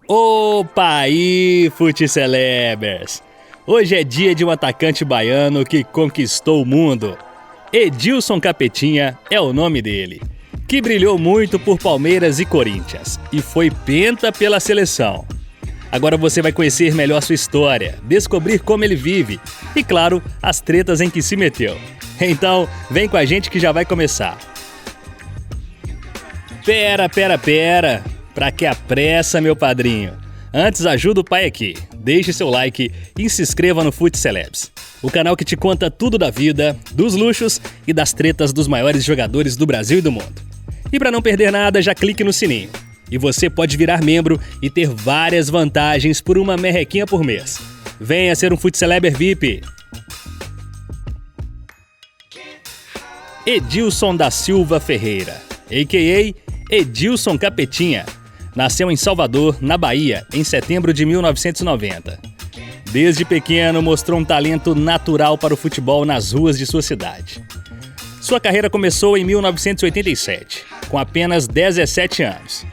Opa aí, Futcelebers! Hoje é dia de um atacante baiano que conquistou o mundo. Edilson Capetinha é o nome dele, que brilhou muito por Palmeiras e Corinthians e foi penta pela seleção. Agora você vai conhecer melhor sua história, descobrir como ele vive e, claro, as tretas em que se meteu. Então, vem com a gente que já vai começar. Pera! Pra que a pressa, meu padrinho? Antes, ajuda o pai aqui. Deixe seu like e se inscreva no Futcelebs, o canal que te conta tudo da vida, dos luxos e das tretas dos maiores jogadores do Brasil e do mundo. E para não perder nada, já clique no sininho. E você pode virar membro e ter várias vantagens por uma merrequinha por mês. Venha ser um Futseleber VIP. Edilson da Silva Ferreira, a.k.a. Edilson Capetinha, nasceu em Salvador, na Bahia, em setembro de 1990. Desde pequeno mostrou um talento natural para o futebol nas ruas de sua cidade. Sua carreira começou em 1987, com apenas 17 anos.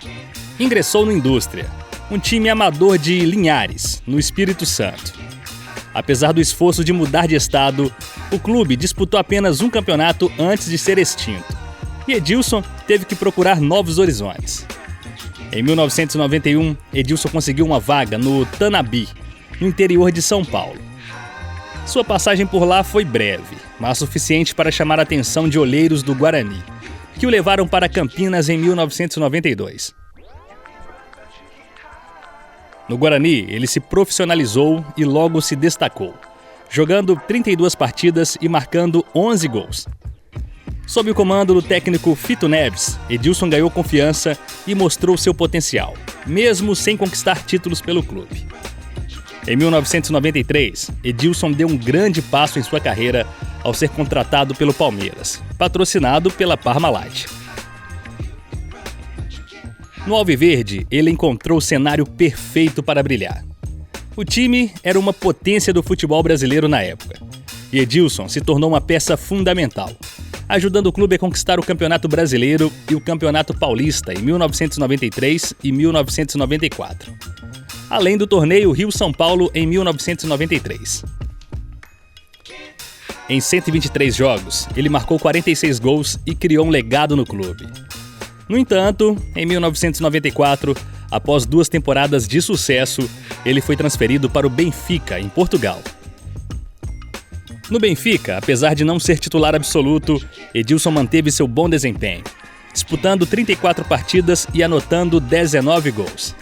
Ingressou no Indústria, um time amador de Linhares, no Espírito Santo. Apesar do esforço de mudar de estado, o clube disputou apenas um campeonato antes de ser extinto. E Edilson teve que procurar novos horizontes. Em 1991, Edilson conseguiu uma vaga no Tanabi, no interior de São Paulo. Sua passagem por lá foi breve, mas suficiente para chamar a atenção de olheiros do Guarani, que o levaram para Campinas em 1992. No Guarani, ele se profissionalizou e logo se destacou, jogando 32 partidas e marcando 11 gols. Sob o comando do técnico Fito Neves, Edilson ganhou confiança e mostrou seu potencial, mesmo sem conquistar títulos pelo clube. Em 1993, Edilson deu um grande passo em sua carreira ao ser contratado pelo Palmeiras, patrocinado pela Parmalat. No Alviverde, ele encontrou o cenário perfeito para brilhar. O time era uma potência do futebol brasileiro na época, e Edilson se tornou uma peça fundamental, ajudando o clube a conquistar o Campeonato Brasileiro e o Campeonato Paulista em 1993 e 1994, além do torneio Rio-São Paulo em 1993. Em 123 jogos, ele marcou 46 gols e criou um legado no clube. No entanto, em 1994, após 2 temporadas de sucesso, ele foi transferido para o Benfica, em Portugal. No Benfica, apesar de não ser titular absoluto, Edilson manteve seu bom desempenho, disputando 34 partidas e anotando 19 gols.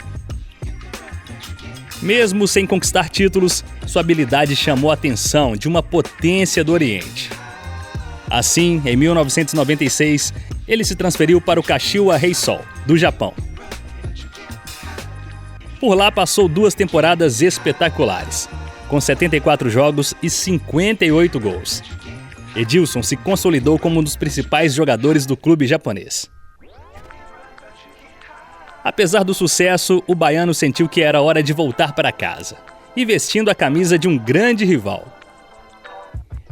Mesmo sem conquistar títulos, sua habilidade chamou a atenção de uma potência do Oriente. Assim, em 1996, ele se transferiu para o Kashiwa Reysol, do Japão. Por lá passou 2 temporadas espetaculares, com 74 jogos e 58 gols. Edilson se consolidou como um dos principais jogadores do clube japonês. Apesar do sucesso, o baiano sentiu que era hora de voltar para casa, e vestindo a camisa de um grande rival.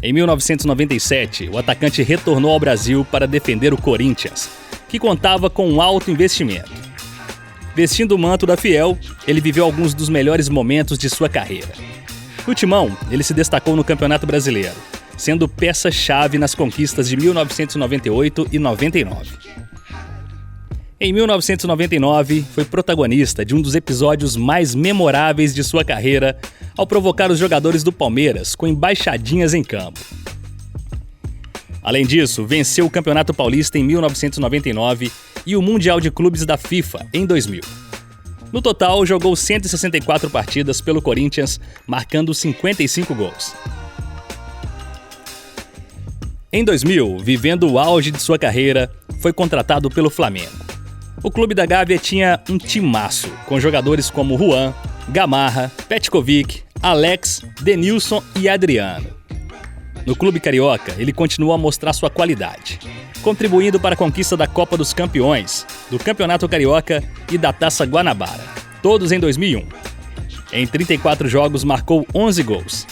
Em 1997, o atacante retornou ao Brasil para defender o Corinthians, que contava com um alto investimento. Vestindo o manto da Fiel, ele viveu alguns dos melhores momentos de sua carreira. No Timão, ele se destacou no Campeonato Brasileiro, sendo peça-chave nas conquistas de 1998 e 99. Em 1999, foi protagonista de um dos episódios mais memoráveis de sua carreira ao provocar os jogadores do Palmeiras com embaixadinhas em campo. Além disso, venceu o Campeonato Paulista em 1999 e o Mundial de Clubes da FIFA em 2000. No total, jogou 164 partidas pelo Corinthians, marcando 55 gols. Em 2000, vivendo o auge de sua carreira, foi contratado pelo Flamengo. O clube da Gávea tinha um timaço, com jogadores como Juan, Gamarra, Petkovic, Alex, Denilson e Adriano. No clube carioca, ele continuou a mostrar sua qualidade, contribuindo para a conquista da Copa dos Campeões, do Campeonato Carioca e da Taça Guanabara, todos em 2001. Em 34 jogos, marcou 11 gols.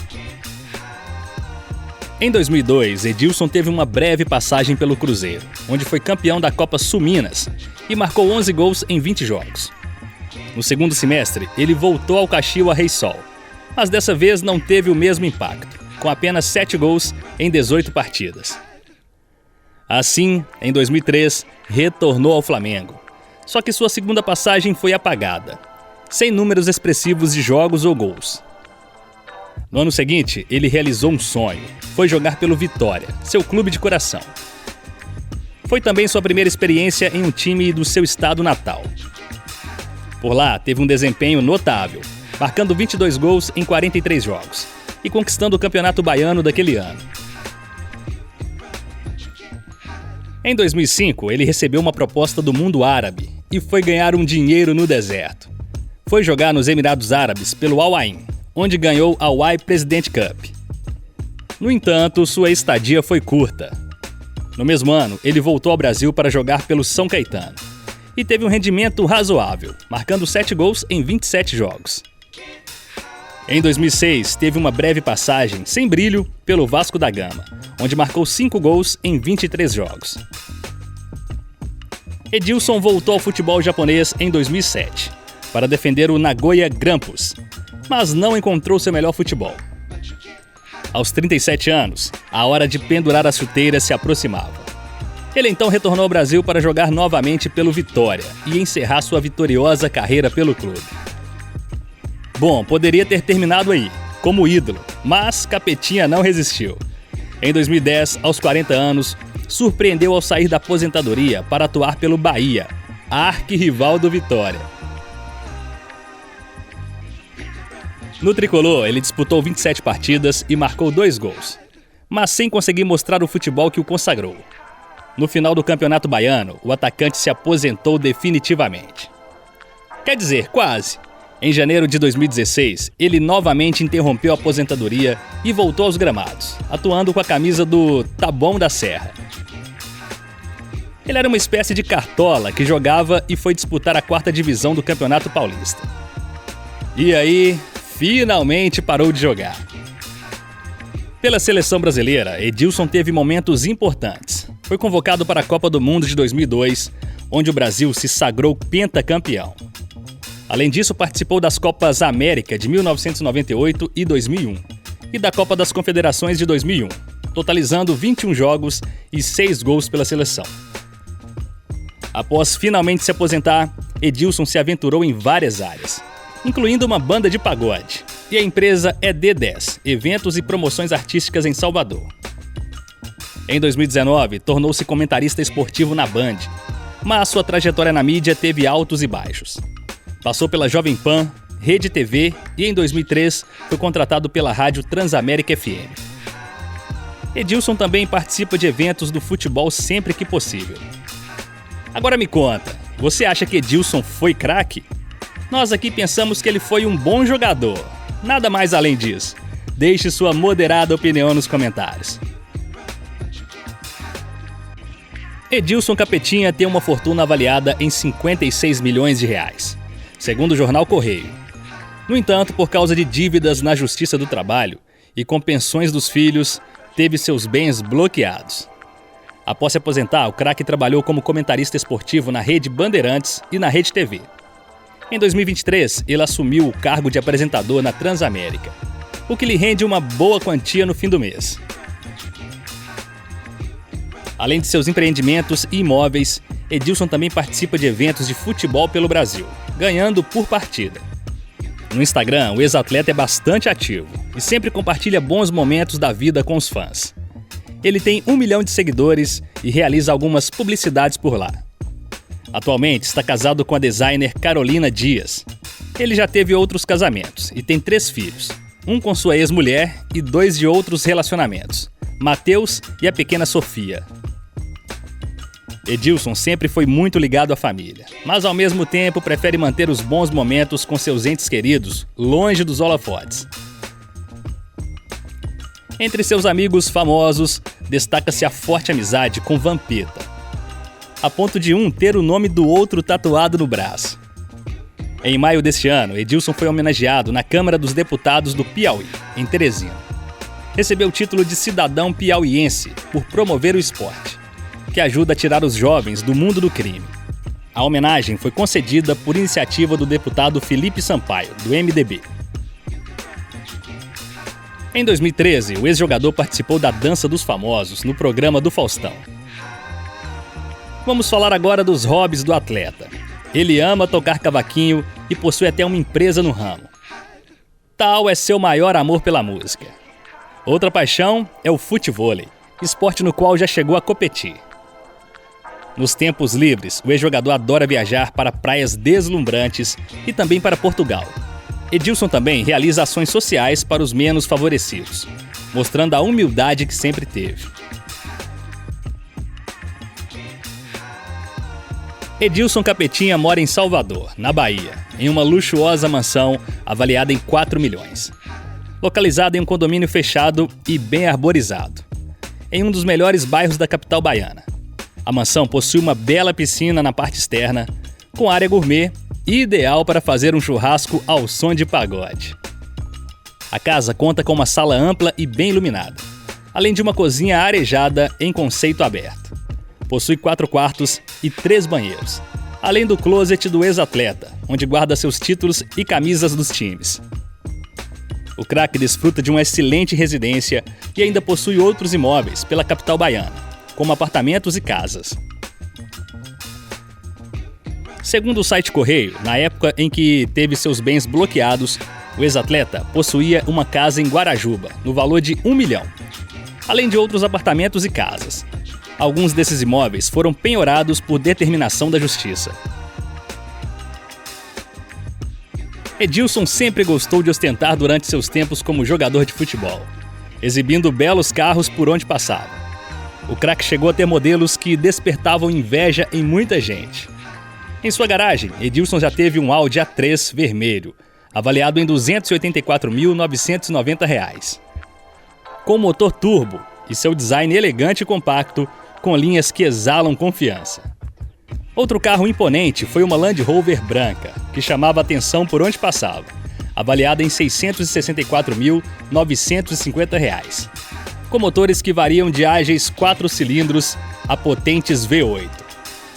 Em 2002, Edilson teve uma breve passagem pelo Cruzeiro, onde foi campeão da Copa Sul Minas e marcou 11 gols em 20 jogos. No segundo semestre, ele voltou ao Caxias Reysol, mas dessa vez não teve o mesmo impacto, com apenas 7 gols em 18 partidas. Assim, em 2003, retornou ao Flamengo. Só que sua segunda passagem foi apagada, sem números expressivos de jogos ou gols. No ano seguinte, ele realizou um sonho. Foi jogar pelo Vitória, seu clube de coração. Foi também sua primeira experiência em um time do seu estado natal. Por lá, teve um desempenho notável, marcando 22 gols em 43 jogos e conquistando o Campeonato Baiano daquele ano. Em 2005, ele recebeu uma proposta do mundo árabe e foi ganhar um dinheiro no deserto. Foi jogar nos Emirados Árabes pelo Al Ain, onde ganhou a Al President Cup. No entanto, sua estadia foi curta. No mesmo ano, ele voltou ao Brasil para jogar pelo São Caetano e teve um rendimento razoável, marcando 7 gols em 27 jogos. Em 2006, teve uma breve passagem, sem brilho, pelo Vasco da Gama, onde marcou 5 gols em 23 jogos. Edilson voltou ao futebol japonês em 2007, para defender o Nagoya Grampus, mas não encontrou seu melhor futebol. Aos 37 anos, a hora de pendurar as chuteiras se aproximava. Ele então retornou ao Brasil para jogar novamente pelo Vitória e encerrar sua vitoriosa carreira pelo clube. Bom, poderia ter terminado aí, como ídolo, mas Capetinha não resistiu. Em 2010, aos 40 anos, surpreendeu ao sair da aposentadoria para atuar pelo Bahia, arquirrival do Vitória. No tricolor, ele disputou 27 partidas e marcou 2 gols, mas sem conseguir mostrar o futebol que o consagrou. No final do Campeonato Baiano, o atacante se aposentou definitivamente. Quer dizer, quase. Em janeiro de 2016, ele novamente interrompeu a aposentadoria e voltou aos gramados, atuando com a camisa do Taboão da Serra. Ele era uma espécie de cartola que jogava e foi disputar a 4ª divisão do Campeonato Paulista. E aí, finalmente parou de jogar. Pela seleção brasileira, Edilson teve momentos importantes. Foi convocado para a Copa do Mundo de 2002, onde o Brasil se sagrou pentacampeão. Além disso, participou das Copas América de 1998 e 2001 e da Copa das Confederações de 2001, totalizando 21 jogos e 6 gols pela seleção. Após finalmente se aposentar, Edilson se aventurou em várias áreas, incluindo uma banda de pagode, e a empresa é D10, Eventos e Promoções Artísticas em Salvador. Em 2019, tornou-se comentarista esportivo na Band, mas sua trajetória na mídia teve altos e baixos. Passou pela Jovem Pan, Rede TV e em 2003 foi contratado pela rádio Transamérica FM. Edilson também participa de eventos do futebol sempre que possível. Agora me conta, você acha que Edilson foi craque? Nós aqui pensamos que ele foi um bom jogador. Nada mais além disso. Deixe sua moderada opinião nos comentários. Edilson Capetinha tem uma fortuna avaliada em 56 milhões de reais, segundo o jornal Correio. No entanto, por causa de dívidas na Justiça do Trabalho e com pensões dos filhos, teve seus bens bloqueados. Após se aposentar, o craque trabalhou como comentarista esportivo na Rede Bandeirantes e na Rede TV. Em 2023, ele assumiu o cargo de apresentador na Transamérica, o que lhe rende uma boa quantia no fim do mês. Além de seus empreendimentos e imóveis, Edilson também participa de eventos de futebol pelo Brasil, ganhando por partida. No Instagram, o ex-atleta é bastante ativo e sempre compartilha bons momentos da vida com os fãs. Ele tem 1 milhão de seguidores e realiza algumas publicidades por lá. Atualmente está casado com a designer Carolina Dias. Ele já teve outros casamentos e tem 3 filhos, um com sua ex-mulher e 2 de outros relacionamentos, Matheus e a pequena Sofia. Edilson sempre foi muito ligado à família, mas ao mesmo tempo prefere manter os bons momentos com seus entes queridos longe dos holofotes. Entre seus amigos famosos, destaca-se a forte amizade com Vampeta, a ponto de um ter o nome do outro tatuado no braço. Em maio deste ano, Edilson foi homenageado na Câmara dos Deputados do Piauí, em Teresina. Recebeu o título de cidadão piauiense por promover o esporte, que ajuda a tirar os jovens do mundo do crime. A homenagem foi concedida por iniciativa do deputado Felipe Sampaio, do MDB. Em 2013, o ex-jogador participou da Dança dos Famosos no programa do Faustão. Vamos falar agora dos hobbies do atleta. Ele ama tocar cavaquinho e possui até uma empresa no ramo. Tal é seu maior amor pela música. Outra paixão é o futevôlei, esporte no qual já chegou a competir. Nos tempos livres, o ex-jogador adora viajar para praias deslumbrantes e também para Portugal. Edilson também realiza ações sociais para os menos favorecidos, mostrando a humildade que sempre teve. Edilson Capetinha mora em Salvador, na Bahia, em uma luxuosa mansão avaliada em 4 milhões. Localizada em um condomínio fechado e bem arborizado, em um dos melhores bairros da capital baiana. A mansão possui uma bela piscina na parte externa, com área gourmet, ideal para fazer um churrasco ao som de pagode. A casa conta com uma sala ampla e bem iluminada, além de uma cozinha arejada em conceito aberto. Possui 4 quartos e 3 banheiros, além do closet do ex-atleta, onde guarda seus títulos e camisas dos times. O craque desfruta de uma excelente residência e ainda possui outros imóveis pela capital baiana, como apartamentos e casas. Segundo o site Correio, na época em que teve seus bens bloqueados, o ex-atleta possuía uma casa em Guarajuba, no valor de 1 milhão, além de outros apartamentos e casas. Alguns desses imóveis foram penhorados por determinação da justiça. Edilson sempre gostou de ostentar durante seus tempos como jogador de futebol, exibindo belos carros por onde passava. O craque chegou a ter modelos que despertavam inveja em muita gente. Em sua garagem, Edilson já teve um Audi A3 vermelho, avaliado em R$ 284.990. Com motor turbo e seu design elegante e compacto, com linhas que exalam confiança. Outro carro imponente foi uma Land Rover branca, que chamava a atenção por onde passava, avaliada em R$ 664.950, com motores que variam de ágeis 4 cilindros a potentes V8.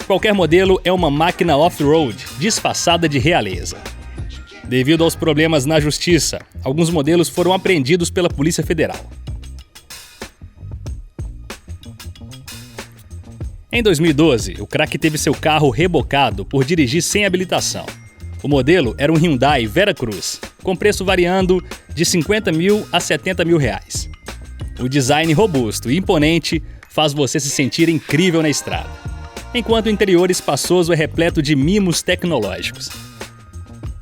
Qualquer modelo é uma máquina off-road disfarçada de realeza. Devido aos problemas na justiça, alguns modelos foram apreendidos pela Polícia Federal. Em 2012, o craque teve seu carro rebocado por dirigir sem habilitação. O modelo era um Hyundai Veracruz, com preço variando de R$ 50 mil a R$ 70 mil. O design robusto e imponente faz você se sentir incrível na estrada, enquanto o interior espaçoso é repleto de mimos tecnológicos.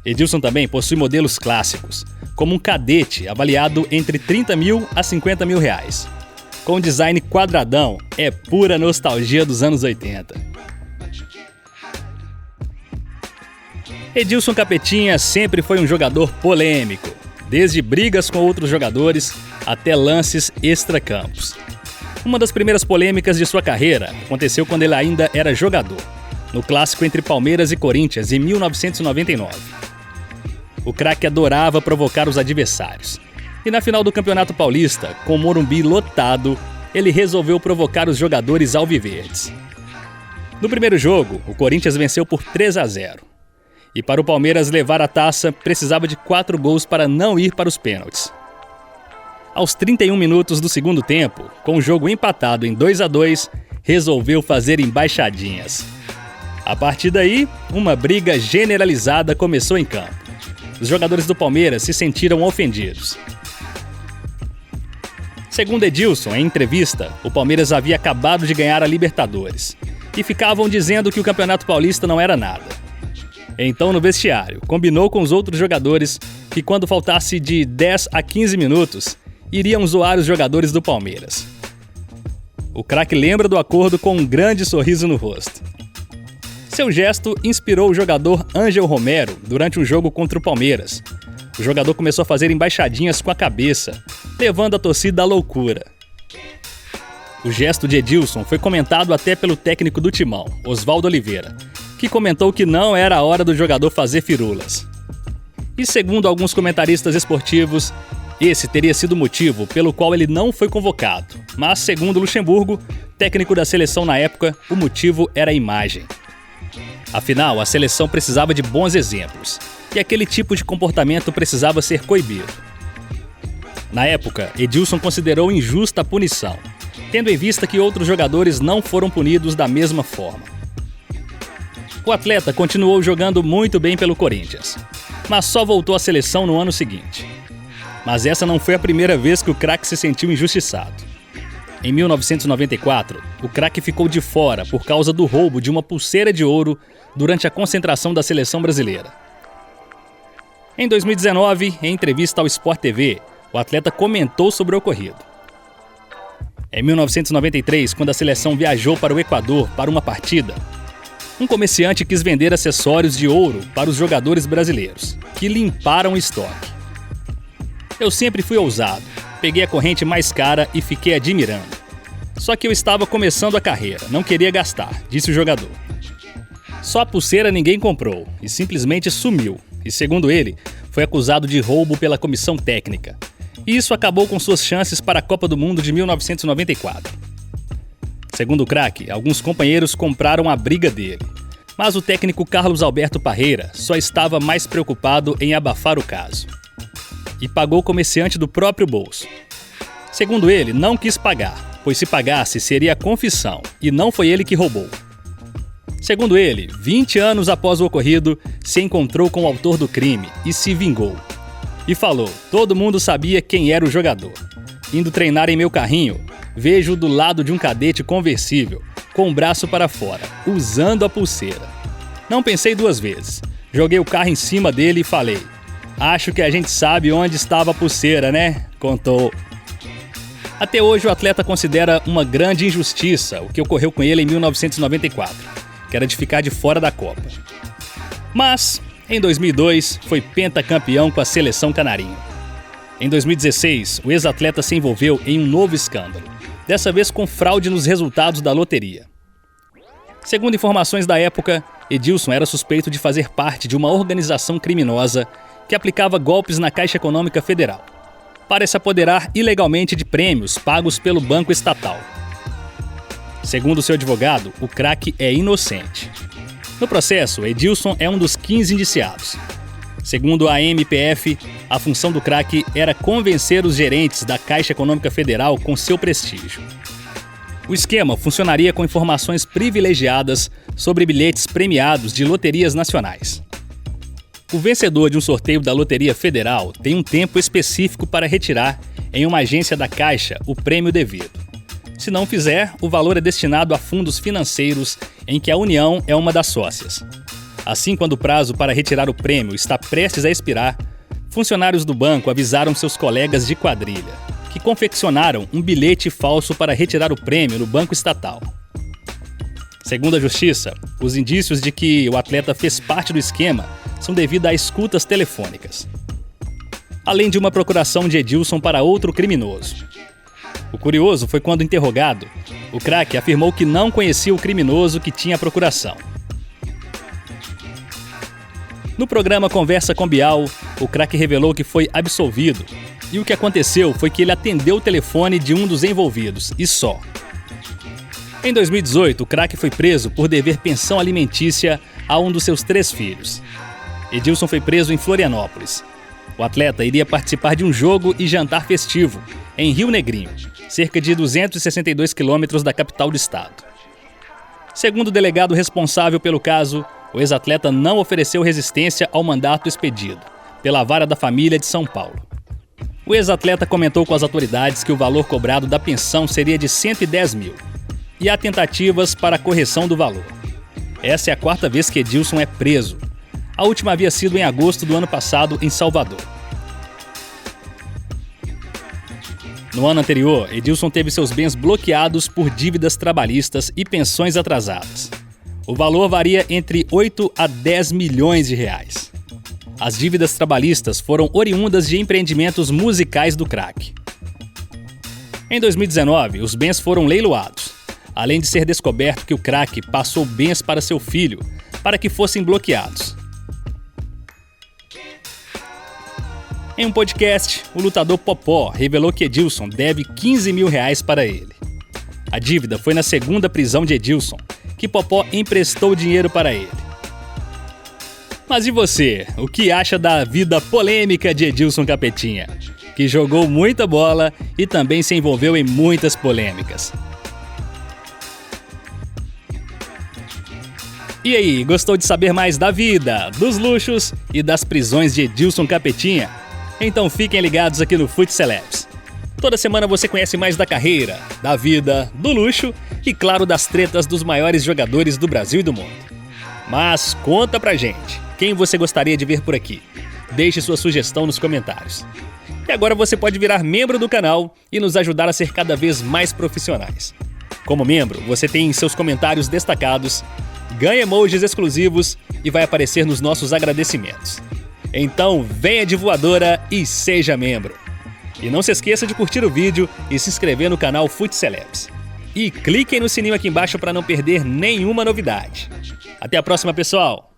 Edilson também possui modelos clássicos, como um Cadete avaliado entre R$ 30 mil a R$ 50 mil. Com design quadradão, é pura nostalgia dos anos 80. Edilson Capetinha sempre foi um jogador polêmico, desde brigas com outros jogadores até lances extracampos. Uma das primeiras polêmicas de sua carreira aconteceu quando ele ainda era jogador, no clássico entre Palmeiras e Corinthians em 1999. O craque adorava provocar os adversários. E na final do Campeonato Paulista, com o Morumbi lotado, ele resolveu provocar os jogadores alviverdes. No primeiro jogo, o Corinthians venceu por 3-0. E para o Palmeiras levar a taça, precisava de 4 gols para não ir para os pênaltis. Aos 31 minutos do segundo tempo, com o jogo empatado em 2-2, resolveu fazer embaixadinhas. A partir daí, uma briga generalizada começou em campo. Os jogadores do Palmeiras se sentiram ofendidos. Segundo Edilson, em entrevista, o Palmeiras havia acabado de ganhar a Libertadores e ficavam dizendo que o Campeonato Paulista não era nada. Então, no vestiário, combinou com os outros jogadores que quando faltasse de 10 a 15 minutos, iriam zoar os jogadores do Palmeiras. O craque lembra do acordo com um grande sorriso no rosto. Seu gesto inspirou o jogador Ângel Romero durante um jogo contra o Palmeiras. O jogador começou a fazer embaixadinhas com a cabeça, levando a torcida à loucura. O gesto de Edilson foi comentado até pelo técnico do Timão, Oswaldo Oliveira, que comentou que não era a hora do jogador fazer firulas. E segundo alguns comentaristas esportivos, esse teria sido o motivo pelo qual ele não foi convocado. Mas, segundo Luxemburgo, técnico da seleção na época, o motivo era a imagem. Afinal, a seleção precisava de bons exemplos, e aquele tipo de comportamento precisava ser coibido. Na época, Edilson considerou injusta a punição, tendo em vista que outros jogadores não foram punidos da mesma forma. O atleta continuou jogando muito bem pelo Corinthians, mas só voltou à seleção no ano seguinte. Mas essa não foi a primeira vez que o craque se sentiu injustiçado. Em 1994, o craque ficou de fora por causa do roubo de uma pulseira de ouro durante a concentração da seleção brasileira. Em 2019, em entrevista ao Sport TV, o atleta comentou sobre o ocorrido. Em 1993, quando a seleção viajou para o Equador para uma partida, um comerciante quis vender acessórios de ouro para os jogadores brasileiros, que limparam o estoque. Eu sempre fui ousado, peguei a corrente mais cara e fiquei admirando. Só que eu estava começando a carreira, não queria gastar, disse o jogador. Só a pulseira ninguém comprou e simplesmente sumiu, e segundo ele, foi acusado de roubo pela comissão técnica. E isso acabou com suas chances para a Copa do Mundo de 1994. Segundo o craque, alguns companheiros compraram a briga dele, mas o técnico Carlos Alberto Parreira só estava mais preocupado em abafar o caso. E pagou o comerciante do próprio bolso. Segundo ele, não quis pagar, pois se pagasse seria confissão, e não foi ele que roubou. Segundo ele, 20 anos após o ocorrido, se encontrou com o autor do crime e se vingou. E falou, todo mundo sabia quem era o jogador. Indo treinar em meu carrinho, vejo do lado de um cadete conversível, com o braço para fora, usando a pulseira. Não pensei duas vezes. Joguei o carro em cima dele e falei, acho que a gente sabe onde estava a pulseira, né? Contou. Até hoje o atleta considera uma grande injustiça o que ocorreu com ele em 1994, que era de ficar de fora da Copa. Mas, em 2002, foi pentacampeão com a seleção canarinha. Em 2016, o ex-atleta se envolveu em um novo escândalo, dessa vez com fraude nos resultados da loteria. Segundo informações da época, Edilson era suspeito de fazer parte de uma organização criminosa que aplicava golpes na Caixa Econômica Federal, para se apoderar ilegalmente de prêmios pagos pelo banco estatal. Segundo seu advogado, o craque é inocente. No processo, Edilson é um dos 15 indiciados. Segundo a MPF, a função do craque era convencer os gerentes da Caixa Econômica Federal com seu prestígio. O esquema funcionaria com informações privilegiadas sobre bilhetes premiados de loterias nacionais. O vencedor de um sorteio da Loteria Federal tem um tempo específico para retirar em uma agência da Caixa o prêmio devido. Se não fizer, o valor é destinado a fundos financeiros em que a União é uma das sócias. Assim, quando o prazo para retirar o prêmio está prestes a expirar, funcionários do banco avisaram seus colegas de quadrilha, que confeccionaram um bilhete falso para retirar o prêmio no banco estatal. Segundo a Justiça, os indícios de que o atleta fez parte do esquema são devido a escutas telefônicas, além de uma procuração de Edilson para outro criminoso. O curioso foi quando interrogado, o craque afirmou que não conhecia o criminoso que tinha a procuração. No programa Conversa com Bial, o craque revelou que foi absolvido, e o que aconteceu foi que ele atendeu o telefone de um dos envolvidos, e só. Em 2018, o craque foi preso por dever pensão alimentícia a um dos seus 3 filhos. Edilson foi preso em Florianópolis. O atleta iria participar de um jogo e jantar festivo em Rio Negrinho, cerca de 262 quilômetros da capital do estado. Segundo o delegado responsável pelo caso, o ex-atleta não ofereceu resistência ao mandato expedido pela Vara da Família de São Paulo. O ex-atleta comentou com as autoridades que o valor cobrado da pensão seria de 110 mil e há tentativas para a correção do valor. Essa é a 4ª vez que Edilson é preso. A última havia sido em agosto do ano passado em Salvador. No ano anterior, Edilson teve seus bens bloqueados por dívidas trabalhistas e pensões atrasadas. O valor varia entre 8 a 10 milhões de reais. As dívidas trabalhistas foram oriundas de empreendimentos musicais do craque. Em 2019, os bens foram leiloados, além de ser descoberto que o craque passou bens para seu filho para que fossem bloqueados. Em um podcast, o lutador Popó revelou que Edilson deve 15 mil reais para ele. A dívida foi na segunda prisão de Edilson, que Popó emprestou dinheiro para ele. Mas e você? O que acha da vida polêmica de Edilson Capetinha, que jogou muita bola e também se envolveu em muitas polêmicas? E aí, gostou de saber mais da vida, dos luxos e das prisões de Edilson Capetinha? Então fiquem ligados aqui no Fute Celebs. Toda semana você conhece mais da carreira, da vida, do luxo e, claro, das tretas dos maiores jogadores do Brasil e do mundo. Mas conta pra gente, quem você gostaria de ver por aqui? Deixe sua sugestão nos comentários. E agora você pode virar membro do canal e nos ajudar a ser cada vez mais profissionais. Como membro, você tem seus comentários destacados, ganha emojis exclusivos e vai aparecer nos nossos agradecimentos. Então venha de voadora e seja membro. E não se esqueça de curtir o vídeo e se inscrever no canal Fute Celebs. E cliquem no sininho aqui embaixo para não perder nenhuma novidade. Até a próxima, pessoal!